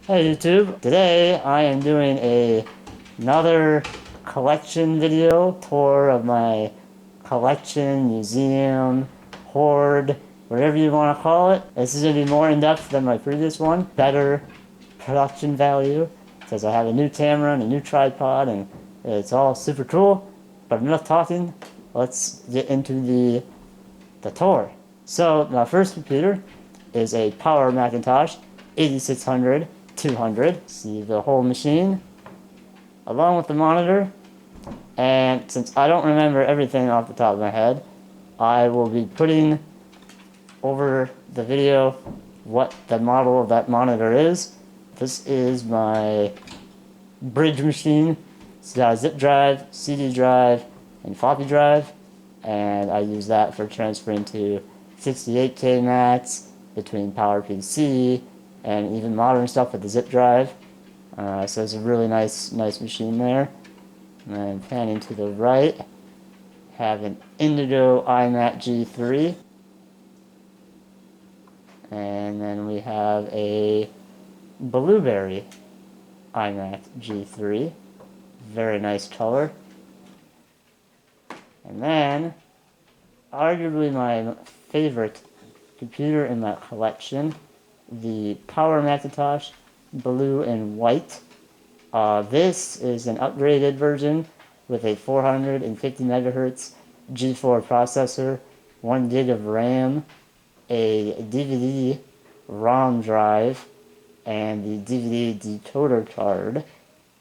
Hey YouTube, today I am doing another collection video, tour of my collection, museum, hoard, whatever you want to call it. This is going to be more in-depth than my previous one, better production value, because I have a new camera and a new tripod and it's all super cool. But enough talking, let's get into the tour. So my first computer is a Power Macintosh 8600 200. See the whole machine along with the monitor. And since I don't remember everything off the top of my head, I will be putting over the video what the model of that monitor is. This is my bridge machine. It's got a zip drive, CD drive, and floppy drive, and I use that for transferring to 68K mats between PowerPC and even modern stuff with the zip drive. So it's a really nice machine there. And then panning to the right, have an Indigo iMac G3, and then we have a Blueberry iMac G3. Very nice color. And then, arguably my favorite computer in that collection, the Power Macintosh Blue and White. This is an upgraded version with a 450 megahertz G4 processor, 1 gig of RAM, a DVD ROM drive, and the DVD decoder card.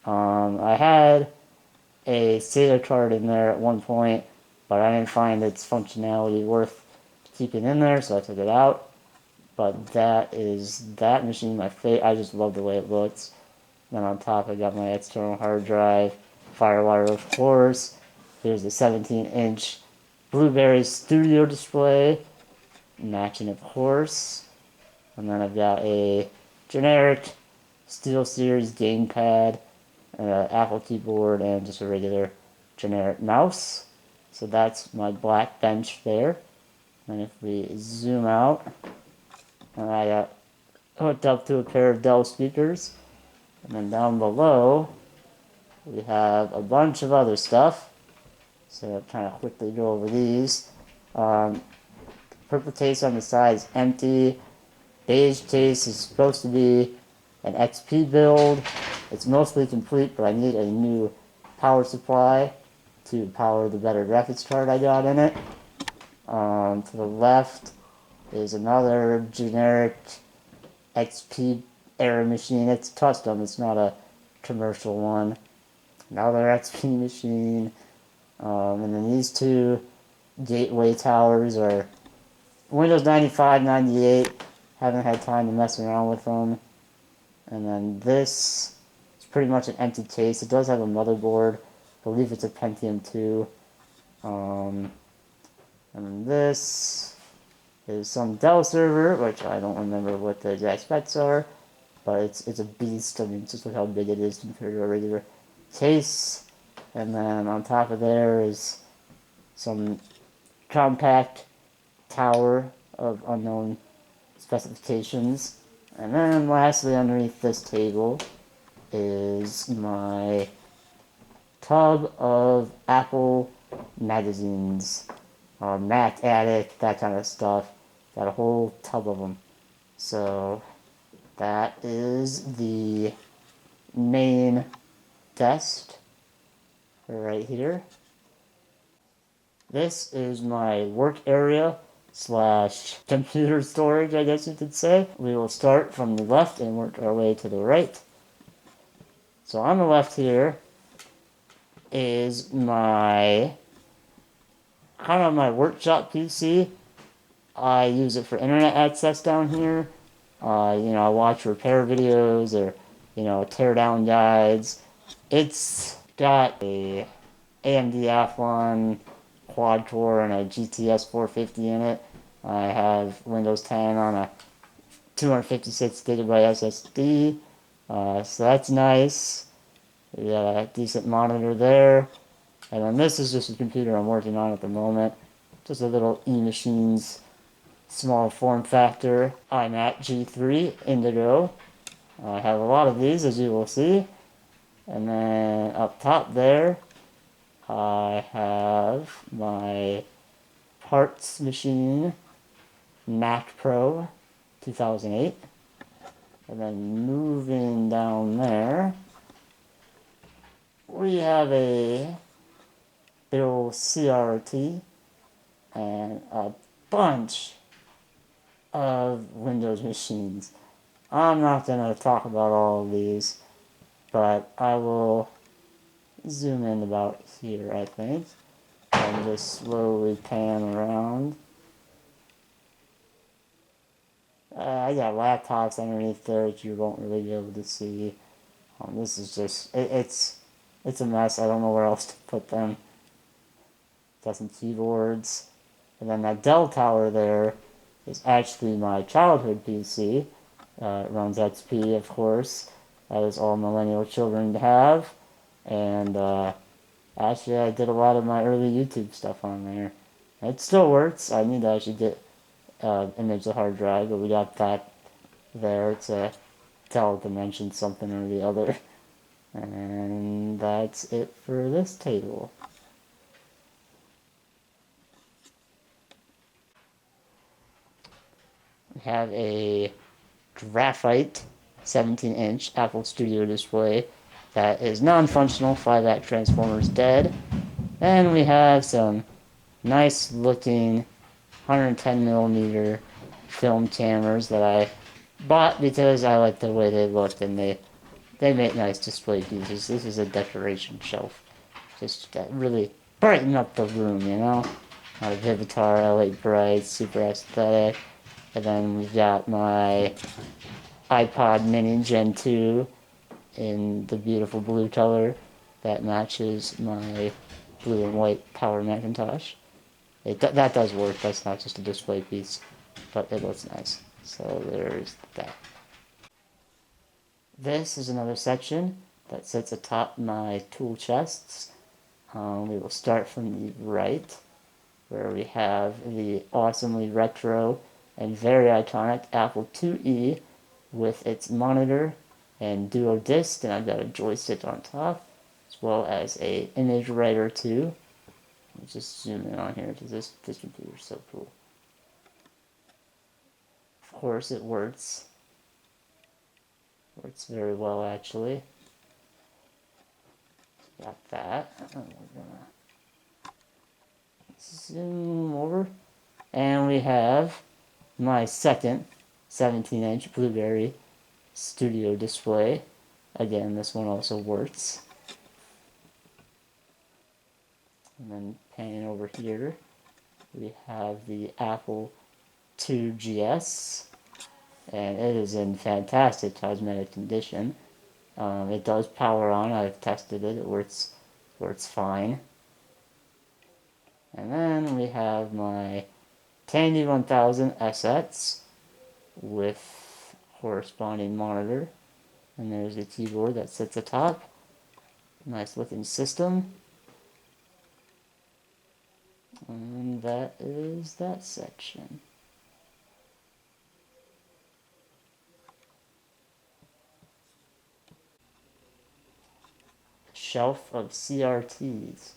I had a SATA card in there at one point, but I didn't find its functionality worth keeping in there, so I took it out. But that is that machine. I just love the way it looks. Then on top I got my external hard drive, Firewire of course. Here's the 17-inch Blueberry Studio display, matching of course. And then I've got a generic SteelSeries gamepad, Apple keyboard, and just a regular generic mouse. So that's my black bench there. And if we zoom out, I got hooked up to a pair of Dell speakers. And then down below, we have a bunch of other stuff. So I'll kind of quickly go over these. Purple case on the side is empty. Beige case is supposed to be an XP build. It's mostly complete, but I need a new power supply to power the better graphics card I got in it. To the left is another generic XP era machine. It's custom, it's not a commercial one. Another XP machine. And then these two gateway towers are Windows 95, 98. Haven't had time to mess around with them. And then this is pretty much an empty case. It does have a motherboard. I believe it's a Pentium 2. And then this is some Dell server, which I don't remember what the exact specs are, but it's a beast. I mean, just look how big it is compared to a regular case. And then on top of there is some compact tower of unknown specifications. And then lastly, underneath this table is my tub of Apple magazines, Mac Addict, that kind of stuff. Got a whole tub of them. So that is the main desk right here. This is my work area slash computer storage, I guess you could say. We will start from the left and work our way to the right. So on the left here is my kind of my workshop PC. I use it for internet access down here. I watch repair videos or, tear down guides. It's got a AMD Athlon quad core and a GTS 450 in it. I have Windows 10 on a 256 gigabyte SSD. So that's nice. We got a decent monitor there. And then this is just a computer I'm working on at the moment. Just a little eMachines small form factor iMac G3 Indigo. I have a lot of these, as you will see. And then up top there, I have my parts machine Mac Pro 2008. And then moving down there, we have a big old CRT and a bunch of Windows machines. I'm not going to talk about all of these, but I will zoom in about here, I think, and just slowly pan around. I got laptops underneath there that you won't really be able to see. This is just, it's a mess. I don't know where else to put them. Got some keyboards. And then that Dell tower there is actually my childhood PC. It runs XP, of course, as all millennial children have. And actually, I did a lot of my early YouTube stuff on there. It still works. I need to actually get image the hard drive, but we got that there to tell it to mention something or the other. And that's it for this table. We have a graphite 17-inch Apple Studio display that is non-functional, 5-act transformers dead. And we have some nice looking 110mm film cameras that I bought because I like the way they look and they make nice display pieces. This is a decoration shelf. Just to really brighten up the room, you know? My Vivitar L8 Bright, super aesthetic. And then we've got my iPod Mini Gen 2 in the beautiful blue color that matches my blue and white Power Macintosh. That does work, that's not just a display piece, but it looks nice. So there's that. This is another section that sits atop my tool chests. We will start from the right, where we have the awesomely retro and very iconic Apple IIe with its monitor and duo disc, and I've got a joystick on top, as well as a image writer too. Let me just zoom in on here because this computer is so cool. Of course it works. Works very well actually. Got that. And we're gonna zoom over. And we have my second 17-inch Blueberry Studio display. Again, this one also works. And then panning over here, we have the Apple IIGS, and it is in fantastic cosmetic condition. It does power on. I've tested it. It works fine. And then we have my Tandy 1000 SX with corresponding monitor. And there's the keyboard that sits atop. Nice looking system. And that is that section. Shelf of CRTs.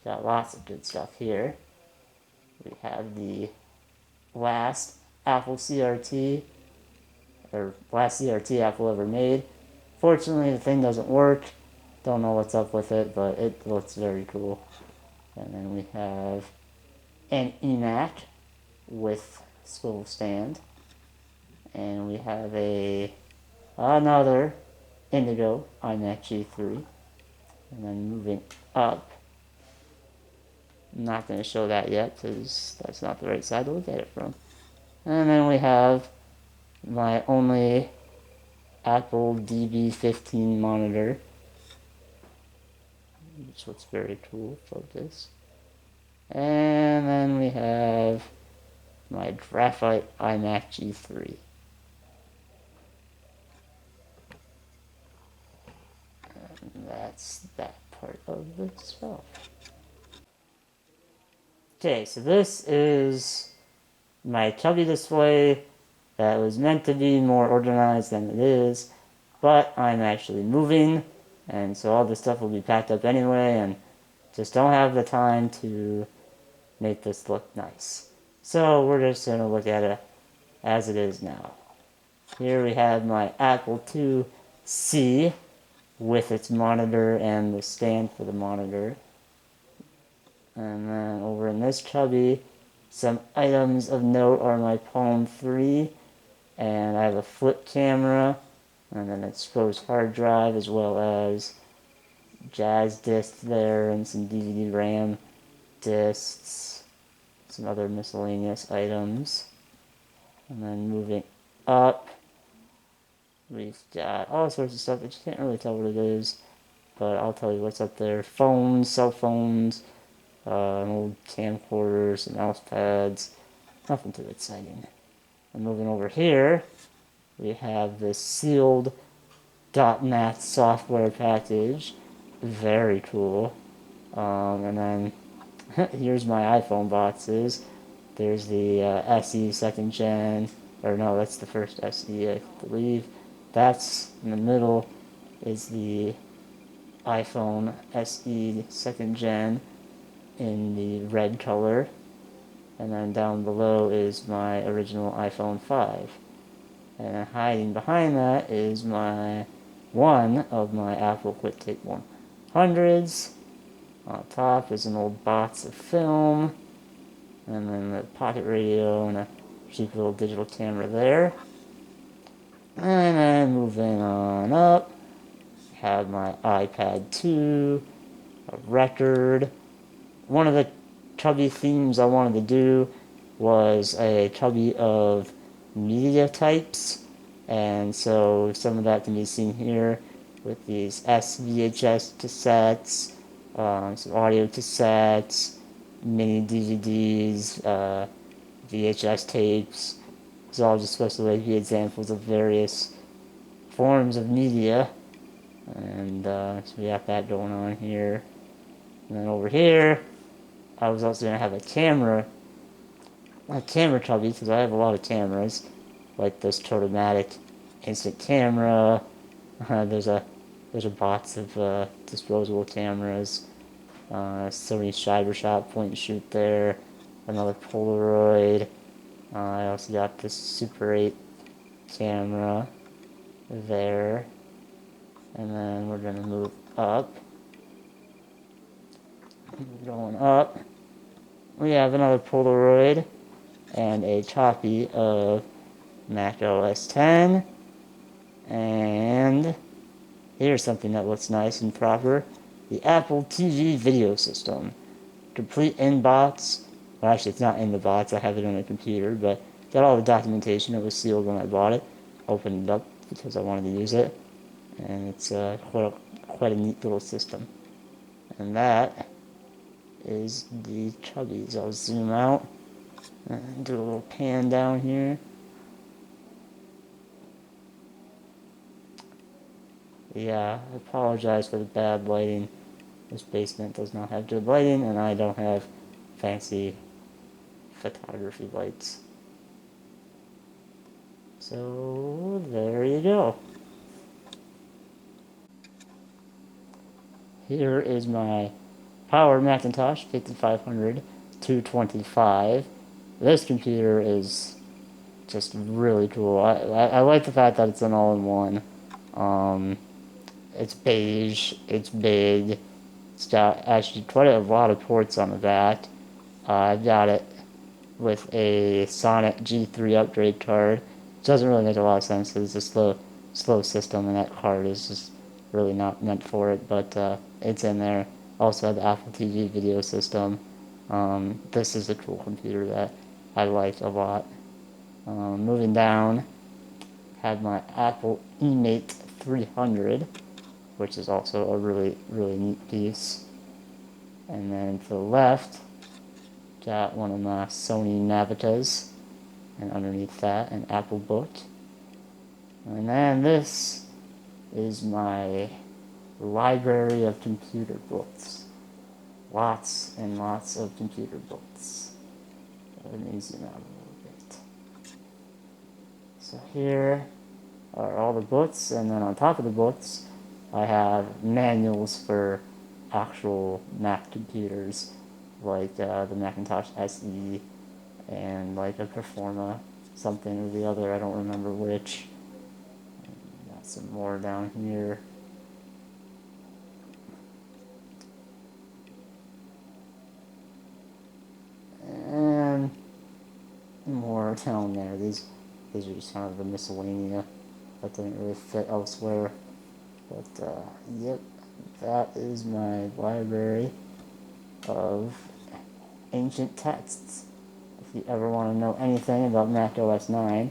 Got lots of good stuff here. We have the last Apple CRT, or last CRT Apple ever made. Fortunately, the thing doesn't work. Don't know what's up with it, but it looks very cool. And then we have an eMac with swivel stand. And we have another Indigo iMac G3. And then moving up, I'm not going to show that yet because that's not the right side to look at it from. And then we have my only Apple DB15 monitor, which looks very cool. Focus. And then we have my graphite iMac G3. And that's that part of the shelf. Okay, so this is my chubby display that was meant to be more organized than it is. but I'm actually moving, and so all this stuff will be packed up anyway, and just don't have the time to make this look nice. So we're just going to look at it as it is now. Here we have my Apple IIc with its monitor and the stand for the monitor. And then over in this chubby, some items of note are my Palm 3, and I have a flip camera, and then an exposed hard drive, as well as jazz discs there, and some DVD RAM discs, some other miscellaneous items. And then moving up, we've got all sorts of stuff that you can't really tell what it is, but I'll tell you what's up there. Phones, cell phones, an old camcorder, some mouse pads, nothing too exciting. And moving over here, we have this sealed .NET software package, very cool. And then here's my iPhone boxes. There's the SE second gen, or no, that's the first SE, I believe. That's in the middle is the iPhone SE second gen in the red color, and then down below is my original iPhone 5. And hiding behind that is one of my Apple QuickTake 100s. On top is an old box of film, and then the pocket radio and a cheap little digital camera there. And then moving on up, have my iPad 2, a record. One of the chubby themes I wanted to do was a chubby of media types, and so some of that can be seen here with these SVHS cassettes, some audio cassettes, mini DVDs, VHS tapes. It's all just supposed to be examples of various forms of media, and so we got that going on here. And then over here, I was also going to have a camera chubby, because I have a lot of cameras, like this Totomatic instant camera. There's a box of disposable cameras. Sony Cybershot point and shoot there. Another Polaroid. I also got this Super 8 camera there. And then we're going to move up. Going up, we have another Polaroid and a copy of Mac OS X. And here's something that looks nice and proper. The Apple TV video system. Complete in box. Well, actually, it's not in the box. I have it on the computer, but got all the documentation. It was sealed when I bought it. Opened it up because I wanted to use it. And it's quite a neat little system. And that is the chubbies. I'll zoom out and do a little pan down here. Yeah, I apologize for the bad lighting. This basement does not have good lighting, and I don't have fancy photography lights. So, there you go. Here is my Power Macintosh 5500 225. This computer is just really cool. I like the fact that it's an all-in-one. It's beige, it's big, it's got actually quite a lot of ports on the back. I've got it with a Sonic G3 upgrade card. It doesn't really make a lot of sense because it's a slow system, and that card is just really not meant for it, but it's in there. Also have the Apple TV video system. This is a cool computer that I like a lot. Moving down, have my Apple eMate 300, which is also a really neat piece. And then to the left, got one of my Sony Navitas, and underneath that, an Apple Book. And then this is my library of computer books. Lots and lots of computer books. Let me zoom out a little bit. So here are all the books, and then on top of the books, I have manuals for actual Mac computers, like the Macintosh SE and like a Performa, something or the other, I don't remember which. Got some more down here. And more down there. These are just kind of the miscellanea that didn't really fit elsewhere. But yep, that is my library of ancient texts. If you ever want to know anything about Mac OS 9,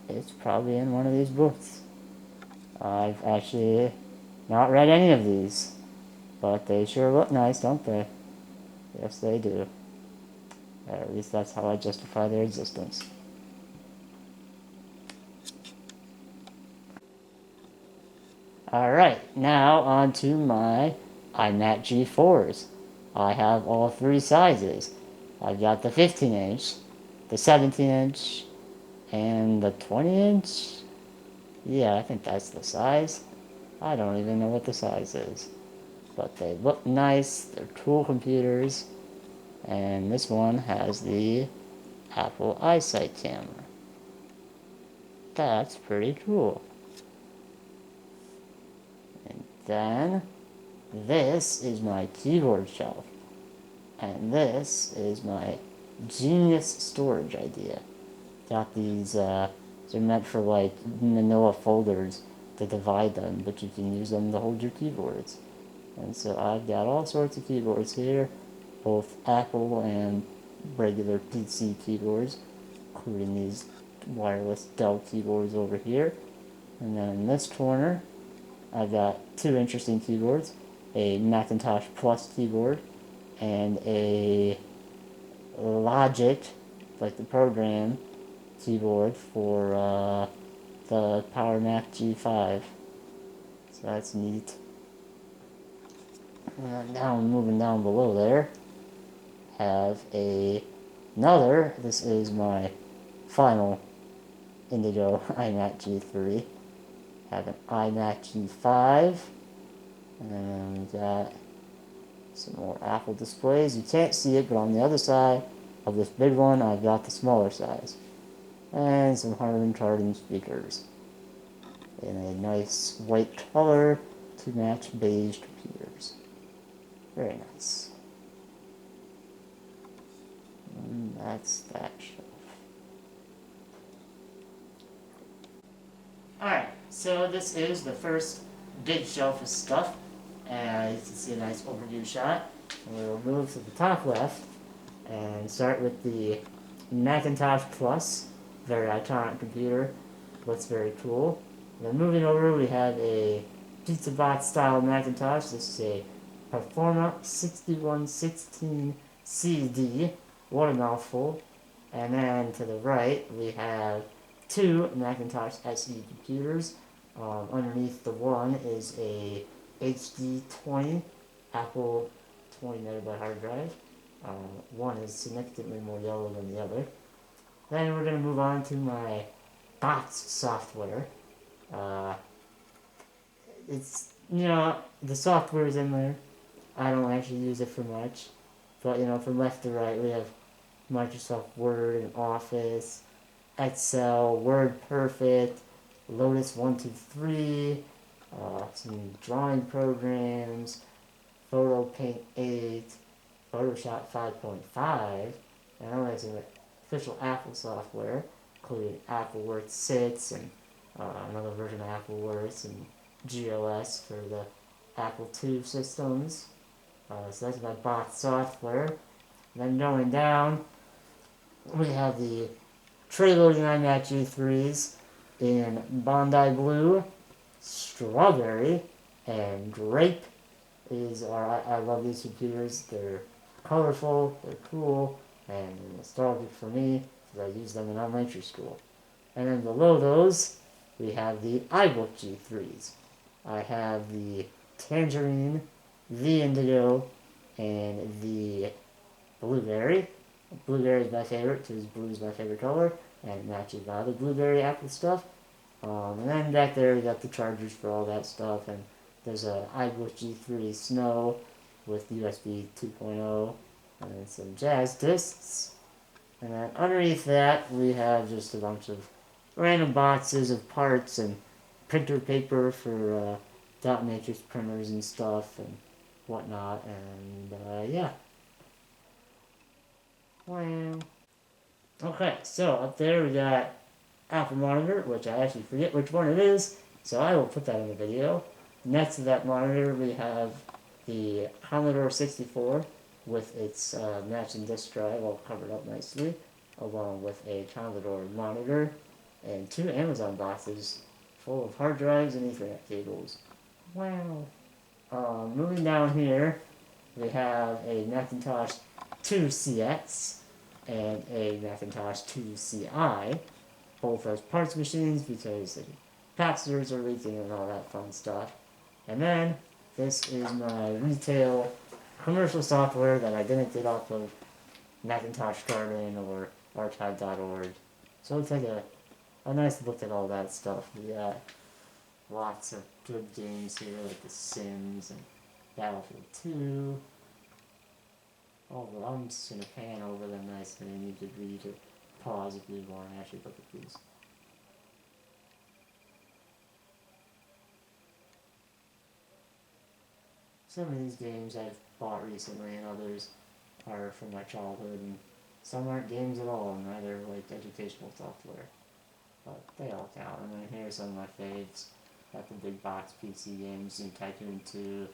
it's probably in one of these books. I've actually not read any of these, but they sure look nice, don't they? Yes, they do. At least that's how I justify their existence. Alright, now on to my iMac G4s. I have all three sizes. I've got the 15 inch, the 17 inch, and the 20 inch. Yeah, I think that's the size. I don't even know what the size is. But they look nice, they're cool computers, and this one has the Apple EyeSight camera. That's pretty cool. And then this is my keyboard shelf. And this is my genius storage idea. Got these, they're meant for like manila folders to divide them, but you can use them to hold your keyboards. And so I've got all sorts of keyboards here, both Apple and regular PC keyboards, including these wireless Dell keyboards over here. And then in this corner, I've got two interesting keyboards, a Macintosh Plus keyboard and a Logic, like the program, keyboard for the Power Mac G5. So that's neat. Now moving down below there, have another, this is my final Indigo iMac G3. Have an iMac G5, and then we got some more Apple displays. You can't see it, but on the other side of this big one, I've got the smaller size. And some Harman Kardon speakers in a nice white color to match beige computers. Very nice. And that's that shelf. Alright, so this is the first big shelf of stuff. And you can see a nice overview shot. And we'll move to the top left and start with the Macintosh Plus. Very iconic computer. Looks very cool. And then moving over, we have a Pizza Box style Macintosh. This is a Performa 6116 CD. What a mouthful. And then to the right, we have two Macintosh SE computers. Underneath the one is a HD20 Apple 20 megabyte hard drive. One is significantly more yellow than the other. Then we're going to move on to my box software. It's, the software is in there. I don't actually use it for much. But, from left to right, we have Microsoft Word and Office, Excel, WordPerfect, Lotus 123, some drawing programs, Photo Paint 8, Photoshop 5.5, and all that official Apple software, including Apple Works 6 and another version of Apple Works and GLS for the Apple II systems. So that's my box software. Then going down, we have the tray loading iMac G3s in Bondi Blue, Strawberry, and Grape. I love these computers. They're colorful, they're cool, and nostalgic for me because I used them in elementary school. And then below those, we have the iBook G3s. I have the Tangerine, the Indigo, and the Blueberry. Blueberry is my favorite because blue is my favorite color, and it matches my other Blueberry Apple stuff. And then back there we got the chargers for all that stuff, and there's a iBoost G3 Snow with USB 2.0 and some jazz discs. And then underneath that we have just a bunch of random boxes of parts and printer paper for dot matrix printers and stuff and whatnot, and yeah. Wow. Okay, so up there we got Apple monitor, which I actually forget which one it is, so I will put that in the video. Next to that monitor we have the Commodore 64 with its matching disk drive all covered up nicely, along with a Commodore monitor and 2 Amazon boxes full of hard drives and Ethernet cables. Wow. Moving down here, we have a Macintosh 2CX and a Macintosh 2CI, both as parts machines because the capacitors are leaking and all that fun stuff. And then, this is my retail commercial software that I didn't get off of Macintosh Garden or archive.org. So we'll take a nice look at all that stuff. We got lots of good games here, like The Sims and Battlefield 2. Oh, well, I'm just going to pan over them nicely, and you could read or pause if you want to actually look at these. Some of these games I've bought recently, and others are from my childhood, and some aren't games at all, and they're like educational software. But they all count. And then here's some of my faves. Got the big box PC games in Tycoon 2,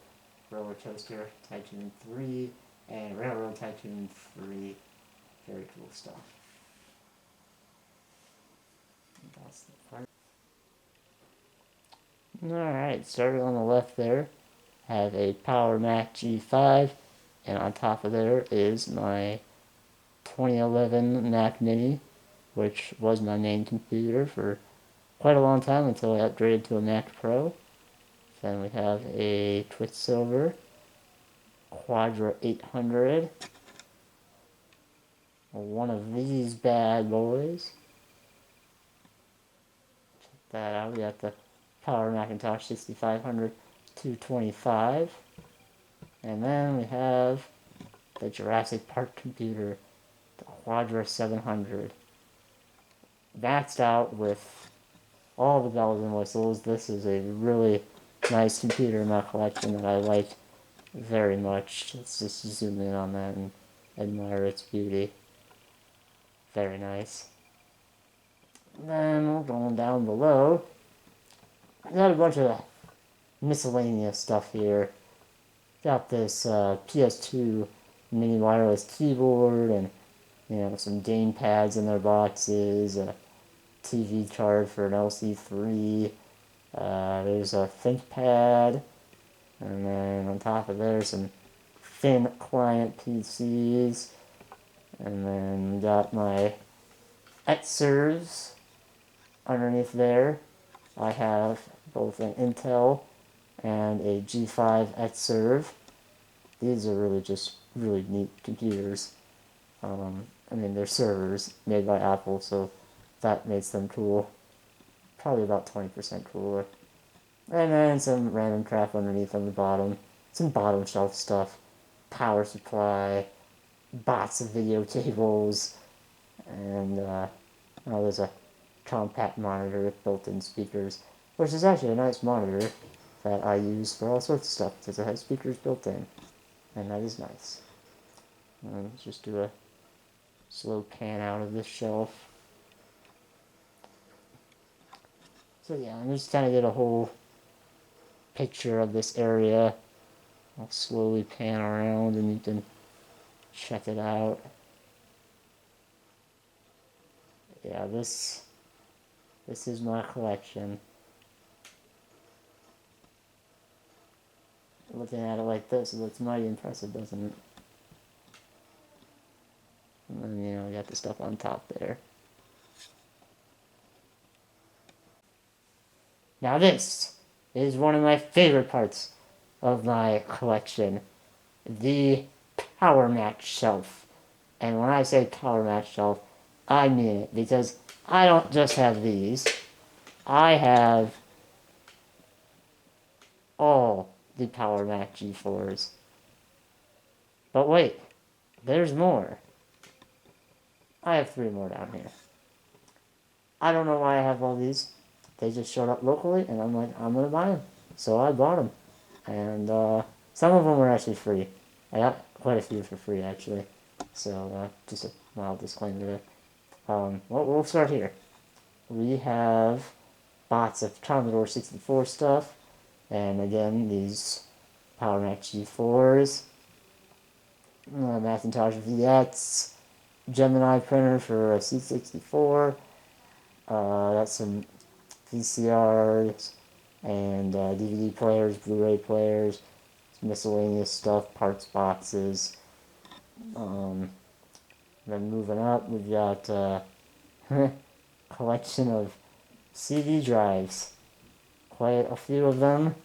Roller Coaster Tycoon 3, and Railroad Tycoon 3. Very cool stuff. That's the part. Alright, starting on the left there, have a Power Mac G5, and on top of there is my 2011 Mac Mini, which was my main computer for quite a long time until I upgraded to a Mac Pro. Then we have a Quicksilver Quadra 800, one of these bad boys. Check that out. We got the Power Macintosh 6500 225, and then we have the Jurassic Park computer, the Quadra 700, maxed out with all the bells and whistles. This is a really nice computer in my collection that I like very much. Let's just zoom in on that and admire its beauty. Very nice. Then going down below, I got a bunch of miscellaneous stuff here. Got this PS2 mini wireless keyboard, and some game pads in their boxes, a TV card for an LC3. There's a ThinkPad, and then on top of there some thin client PCs, and then we got my Xserves underneath there. I have both an Intel and a G5 Xserve. These are really just really neat computers. I mean, they're servers made by Apple, so that makes them cool. Probably about 20% cooler. And then some random crap underneath on the bottom. Some bottom shelf stuff. Power supply. Box of video cables. And, there's a compact monitor with built-in speakers, which is actually a nice monitor that I use for all sorts of stuff because it has speakers built in, and that is nice. Let's just do a slow pan out of this shelf. So yeah, I'm just trying to get a whole picture of this area. I'll slowly pan around and you can check it out. Yeah, this is my collection. Looking at it like this, it looks mighty impressive, doesn't it? And then, we got the stuff on top there. Now this is one of my favorite parts of my collection. The Power Mac shelf. And when I say Power Mac shelf, I mean it, because I don't just have these. I have all the Power Mac G4s. But wait, there's more. I have 3 more down here. I don't know why I have all these. They just showed up locally, and I'm like, I'm gonna buy them. So I bought them. And some of them were actually free. I got quite a few for free, actually. So just a mild disclaimer there. Well, we'll start here. We have bots of Commodore 64 stuff. And again, these Power Mac G4s. Macintosh VX. Gemini printer for a C64. Got some VCRs and DVD players, Blu-ray players, miscellaneous stuff, parts boxes. Then moving up, we've got a collection of CD drives. Quite a few of them.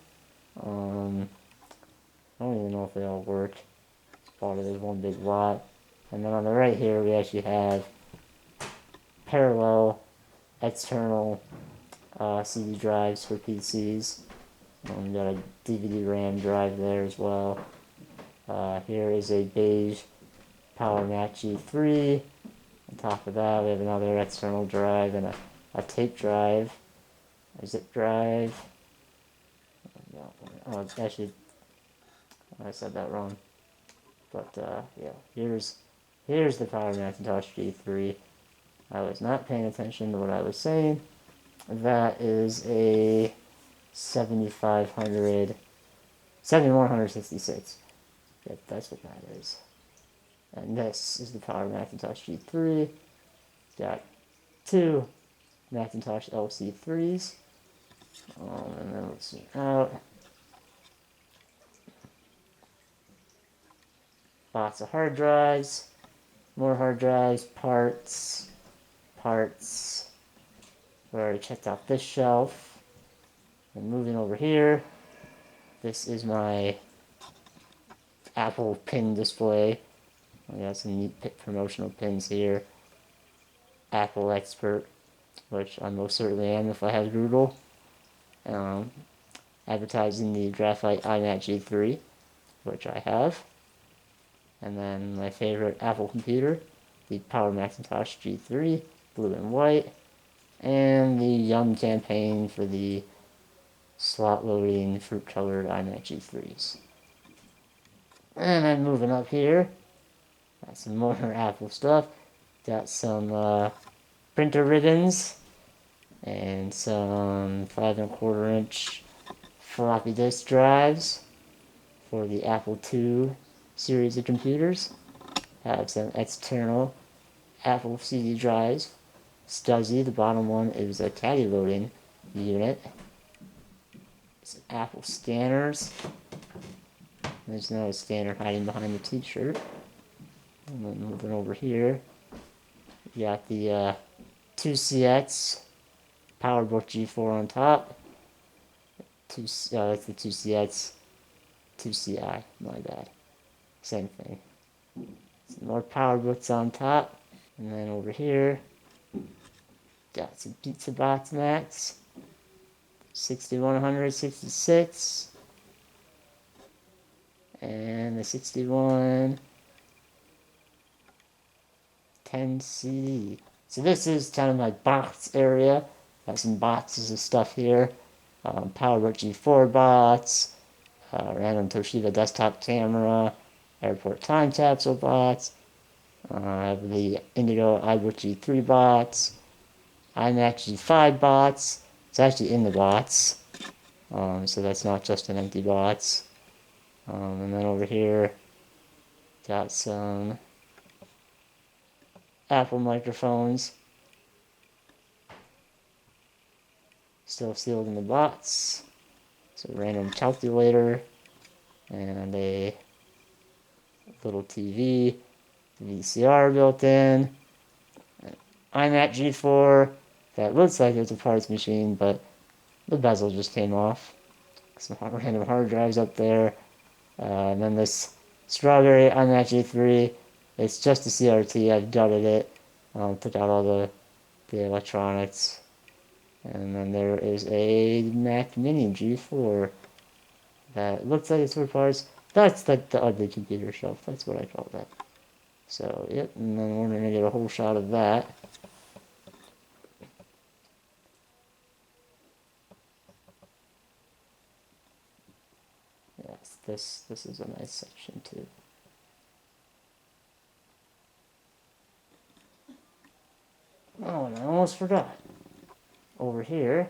I don't even know if they all work. It's part of this one big lot. And then on the right here, we actually have parallel external CD drives for PCs. We got a DVD RAM drive there as well. Here is a beige Power Mac G3. On top of that, we have another external drive and a tape drive, a zip drive. Oh, actually, I said that wrong. But yeah, here's the Power Macintosh G3. I was not paying attention to what I was saying. That is a 7166. Yep, that's what that is. And this is the Power Macintosh G3. Got 2 Macintosh LC3s. And then let's see out. Lots of hard drives. More hard drives, parts. We already checked out this shelf. And moving over here, this is my Apple pin display. I got some neat promotional pins here. Apple expert, which I most certainly am if I have Google. Advertising the Graphite iMac G3, which I have. And then my favorite Apple computer, the Power Macintosh G3, blue and white. And the Yum campaign for the slot loading fruit colored iMac G3s. And then moving up here, got some more Apple stuff. Got some printer ribbons and some 5 1/4 inch floppy disk drives for the Apple II series of computers. Have some external Apple CD drives. SCSI, the bottom one is a caddy loading unit. Some Apple scanners. There's another scanner hiding behind the t-shirt. And then moving over here, we got the 2CX PowerBook G4 on top. That's the 2CX 2CI, my bad. Same thing. Some more PowerBooks on top. And then over here, got some Pizza Box Max. 6166. And the 6110C. So this is kind of my box area. Got some boxes of stuff here. PowerBook G4 bots, random Toshiba desktop camera, airport time capsule bots, I have the Indigo iBook G3 bots, iMac G5 bots. It's actually in the bots, so that's not just an empty bots. And then over here, got some Apple microphones, still sealed in the box. So a random calculator, and a little TV, VCR built in, an iMac G4 that looks like it's a parts machine, but the bezel just came off. Some random hard drives up there. And then this strawberry iMac G3, it's just a CRT. I've gutted it, took out all the electronics. And then there is a Mac Mini G4 that looks like it's for parts. That's like the ugly computer shelf. That's what I call that. So, yep, and then we're going to get a whole shot of that. Yes, this is a nice section too. Oh, and I almost forgot. Over here,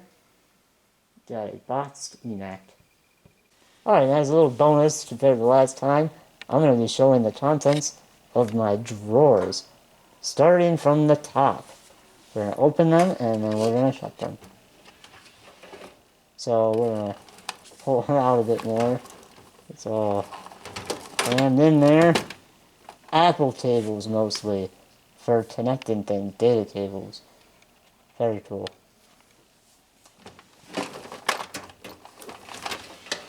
got a boxed eMac. Alright, as a little bonus compared to last time, I'm going to be showing the contents of my drawers, starting from the top. We're going to open them, and then we're going to shut them. So we're going to pull them out a bit more. It's all crammed in there. Apple cables mostly, for connecting things, data cables. Very cool.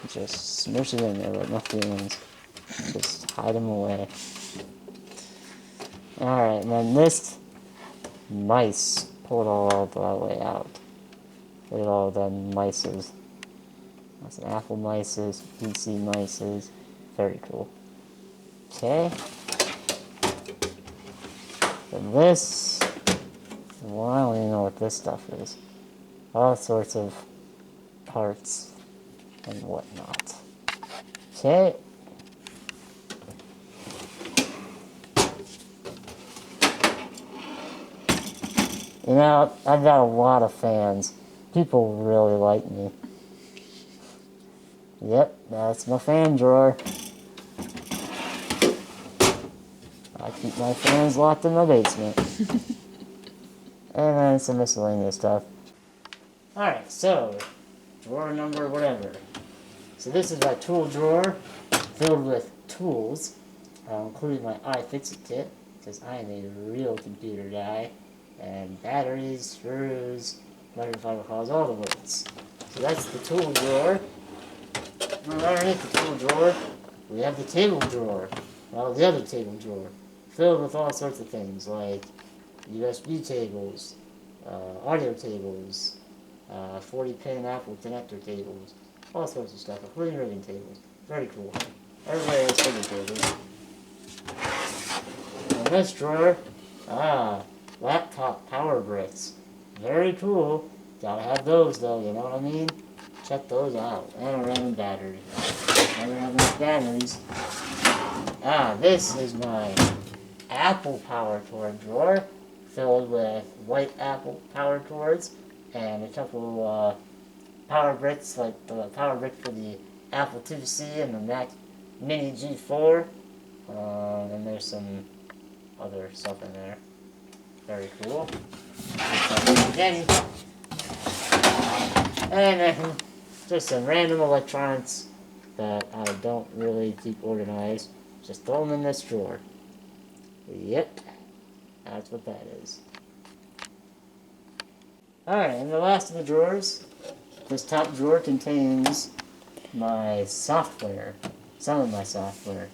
Just smush it in there with no feelings. Just hide them away. Alright, and then this mice, pull it all the way out. Look at all the mices. That's an Apple mices, PC mices. Very cool. Okay. And this, well, I don't even know what this stuff is. All sorts of parts and whatnot. Okay. You know, I've got a lot of fans. People really like me. Yep, that's my fan drawer. I keep my fans locked in my basement. And then some miscellaneous stuff. Alright, so, drawer number whatever. So this is my tool drawer, filled with tools, including my iFixit kit, because I am a real computer guy, and batteries, screws, electric files, all the works. So that's the tool drawer. And underneath the tool drawer, we have the table drawer, well, the other table drawer, filled with all sorts of things, like USB cables, audio cables, 40-pin Apple connector cables, all sorts of stuff, including ribbon tables. Very cool. Everybody has ribbon tables. In this drawer, laptop power bricks. Very cool. Gotta have those though, you know what I mean? Check those out. And a random battery. Never have enough batteries. This is my Apple power cord drawer, filled with white Apple power cords, and a couple power bricks, like the power brick for the Apple IIc and the Mac Mini G4. And there's some other stuff in there. Very cool. And then just some random electronics that I don't really keep organized. Just throw them in this drawer. Yep. That's what that is. Alright, and the last of the drawers. This top drawer contains my software. Some of my software.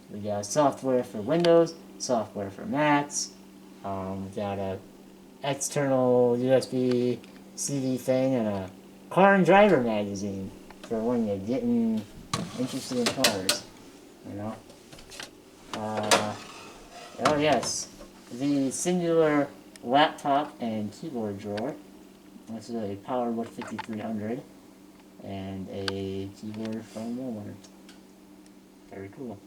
We got software for Windows, software for Macs. We got a external USB CD thing and a car and driver magazine for when you're getting interested in cars. You know? Oh yes, the singular laptop and keyboard drawer. This is a PowerBook 5300 and a keyboard from Walmart. Very cool.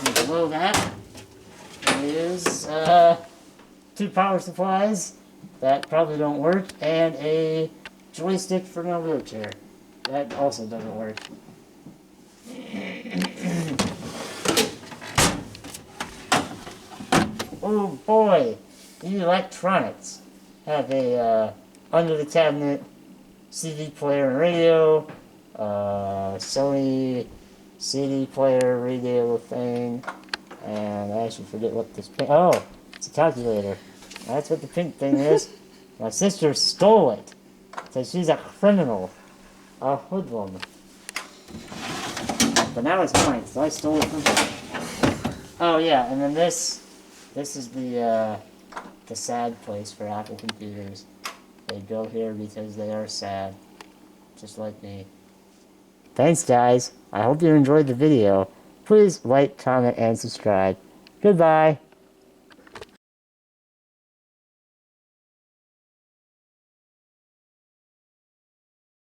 And below that is 2 power supplies that probably don't work and a joystick for my wheelchair. That also doesn't work. Oh boy, the electronics have a under the cabinet CD player and radio, Sony CD player radio thing, and I actually forget what this pink, oh, it's a calculator. That's what the pink thing is. My sister stole it, so she's a criminal, a hoodlum. But now it's mine, so I stole it from her. Oh yeah, and then this is the sad place for Apple computers. They go here because they are sad. Just like me. Thanks guys. I hope you enjoyed the video. Please like, comment, and subscribe. Goodbye.